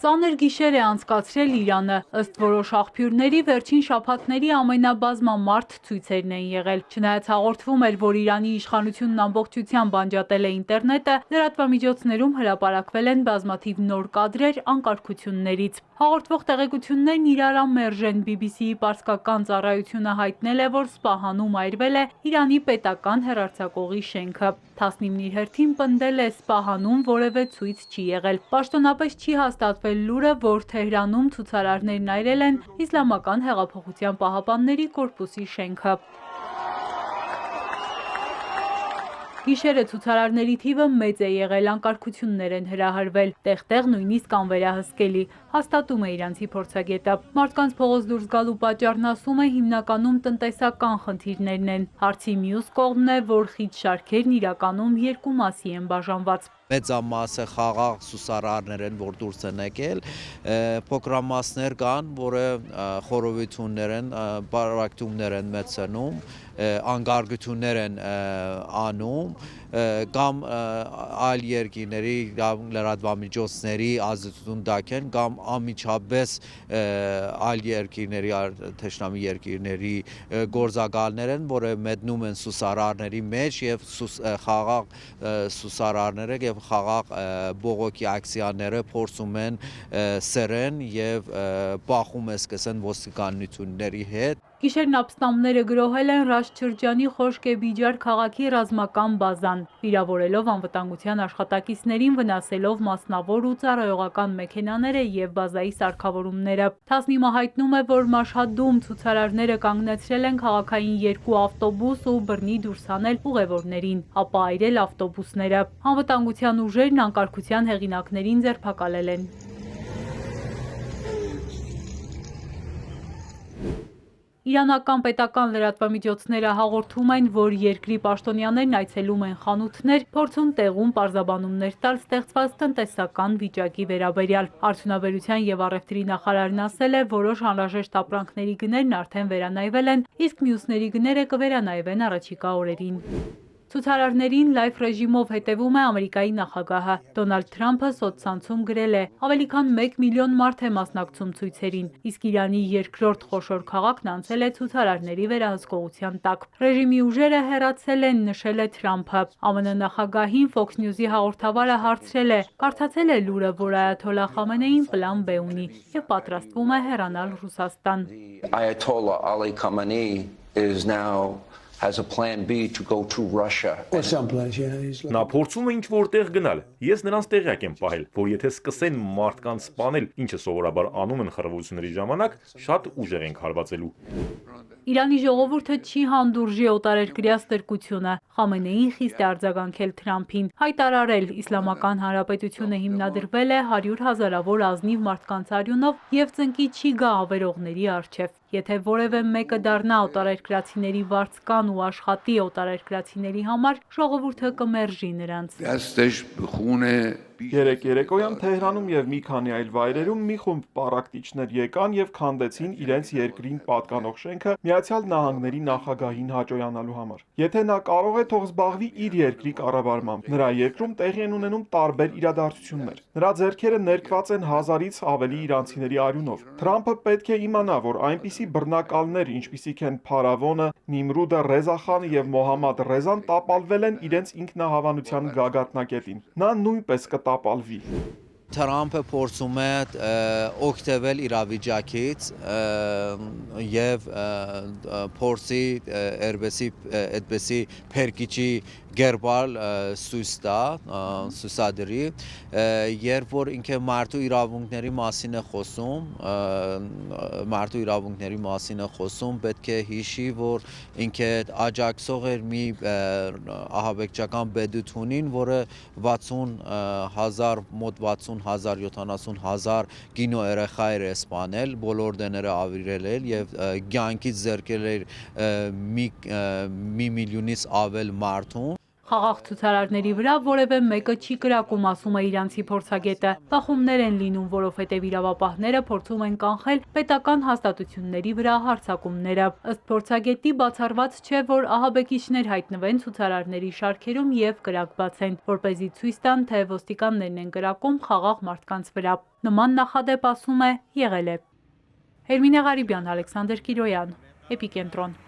Ծանր գիշեր է անցկացրել Իրանը, ըստ որոշ աղբյուրների վերջին շաբաթների ամենաբազմամարդ ցույցերն են եղել։ Չնայած հաղորդվում էր, որ Իրանի իշխանությունն ամբողջությամբ անջատել է ինտերնետը, լրատվամիջոցներում հրապարակվել են բազմաթիվ նոր կադրեր անկարգություններից։ Հաղորդվող տեղեկություններն իրարամերժ են։ BBC-ի պարսկական ծառայությունը հայտնել է, որ Սպահանում այրվել է Իրանի պետական հեռարձակողի շենքը։ Թասնիմն իր հերթին պնդել է, Սպահանում որևէ ցույց չի եղել։ Պաշտոնապես չի հաստատվել լուրը, որ Թեհրանում ցուցարարներն այրել են Իսլամական հեղափոխության պահապանների կորպուսի շենքը։ Գիշերը ցուցարարների թիվը մեծ է եղել, անկարգություններ են հրահրվել, տեղ-տեղ նույնիսկ անվերահսկելի, հաստատում է իրանցի փորձագետը։ Մարդկանց փողոց դուրս գալու պատճառն, ասում է, հիմնականում տնտեսական խնդիրներն են։ Հարցի մյուս կողմն է, որ խիտ շարքերն իրականում երկու մասի են բաժանված։ Մեծամասը խաղաղ սուսարարներ են, որ դուրս են եկել, փոքրամասներ կան, որը խորովություններ են, բարակտումներ են մեծանում, անկարգություններ են անում, կամ այլ երկրների լրատվամիջոցների ազդեցություն տակ են, կամ անմիջապես այլ երկրների, թշնամի երկրների գործակալներ են, որը մտնում են սուսարարների մեջ եւ խաղաղ սուսարարները եւ խաղաղ բողոքի ակցիաները փորձում են սերեն եւ բախում սկսեն ոստիկանությունների հետ։ Գիշերն ապստամբները գրոհել են Ռաշտ շրջանի Խոշկե-Բիջար քաղաքի ռազմական բազան, վիրավորելով անվտանգության աշխատակիցներին, վնասելով մասնավոր ու ծառայողական մեքենաները եւ բազայի սարքավորումները։ Թասնիմը հայտնում է, որ Մաշհադում ցուցարարները կանգնեցրել են քաղաքային երկու ավտոբուս ու բռնի դուրս հանել ուղևորներին, ապա այրել ավտոբուսները։ Անվտանգության ուժերն անկարգության հեղինակներին ձերբակալել են։ Իրանական պետական լրատվամիջոցները հաղորդում են, որ երկրի պաշտոնյաներն այցելում են խանութներ, փորձում տեղում պարզաբանումներ տալ ստեղծված տնտեսական վիճակի վերաբերյալ։ Արդյունաբերության եւ առևտրի նախարարն ասել է, որոշ անհրաժեշտ ապրանքների գներն արդեն վերանայվել են, իսկ մյուսների գները կվերանայվեն առաջիկա օրերին։ Ցուցարարներին լայվ ռեժիմով հետևում է Ամերիկայի նախագահը։ Դոնալդ Թրամփը սոցցանցում գրել է. ավելի քան 1 միլիոն մարդ է մասնակցում ցույցերին, իսկ Իրանի երկրորդ խոշոր քաղաքն անցել է ցուցարարների վերահսկողության տակ։ Ռեժիմի ուժերը հեռացել են, նշել է Թրամփը։ ԱՄՆ նախագահին Fox News-ի հաղորդավարը հարցրել է. կարդացել է լուրը, որ այաթոլլահ Խամենեին պլան B ունի եւ պատրաստվում է հեռանալ Ռուսաստան։ Ayatollah Ali Khamenei is now has a plan B to go to Russia. Նա փորձում է ինչ-որտեղ գնալ։ Ես նրանց տեղյակ եմ պահել, որ եթե սկսեն մարդկանց սպանել, ինչը սովորաբար անում են խռովությունների ժամանակ, շատ ուժեղ ենք հարվածելու։ Իրանի ժողովուրդը չի հանդուրժի օտարերկրյա ստրկությունը։ Խամենեին խիստ է արձագանքել Թրամփին, հայտարարել Իսլամական Հանրապետությունը հիմնադրվել է 100 հազարավոր ազնիվ մարդկանց արյունով եւ ծնկի չի գա ավերողների առջև։ Եթե որևէ մեկը դառնա օտարերկրացիների վարձկան ու աշխատի օտարերկրացիների համար, ժողովուրդը կմերժի նրանց։ Երեկ երեկոյան Թեհրանում եւ մի քանի այլ վայրերում մի խումբ պառակտիչներ եկան եւ քանդեցին իրենց երկրին պատկանող շենքը Միացյալ Նահանգների նախագահին հաճոյանալու համար։ Եթե նա կարող է, թող զբաղվի իր երկրի կառավարմամբ։ Նրա երկրում տեղի են ունենում տարբեր իրադարձություններ։ Նրա ձեռքերը ներկված են 1000-ից ավելի իրանցիների արյունով։ Թրամփը պետք է իմանա, որ այնպիսի բռնակալներ, ինչպիսիք են Փարավոնը, Նիմրուդը, Ռեզախանը եւ Մոհամմադ Ռեզան տապալվել են իրենց ինքնահավանության գագաթնակետին։ Նա նույնպես կտապալվի։ Թրամփը փորձում է օգտվել իրավիճակից եւ փորձի այդպեսի փերկիչի գերբալ սույս տա, սուսադրի, երբ որ ինքը մարդու իրավունքների մասին է խոսում, պետք է հիշի, որ ինքը աջակցող էր մի ահաբեկչական պետությունին, որը 60,000 մոտ 60,000-70,000 գինո երեխա էր սպանել, բոլոր դները ավիրել էր եւ կյանքից զերկել էր մի միլիոնից ավել մարդուն։ Խաղաղ ցուցարարների վրա որևէ մեկը չի կրակում, ասում է իրանցի փորձագետը։ Բախումներ են լինում, որովհետև իրավապահները փորձում են կանխել պետական հաստատությունների վրա հարձակումները։ Ըստ փորձագետի բացառված չէ, որ ահաբեկիչներ հայտնվեն ցուցարարների շարքերում եւ կրակ բացեն, որպեսզի ցույց տան, թե ոստիկաններն են կրակում խաղաղ մարդկանց վրա։ Նման նախադեպ, ասում է, եղել է։ Հերմինե Ղարիբյան, Ալեքսանդր Կիրոյան, Էպիկենտրոն։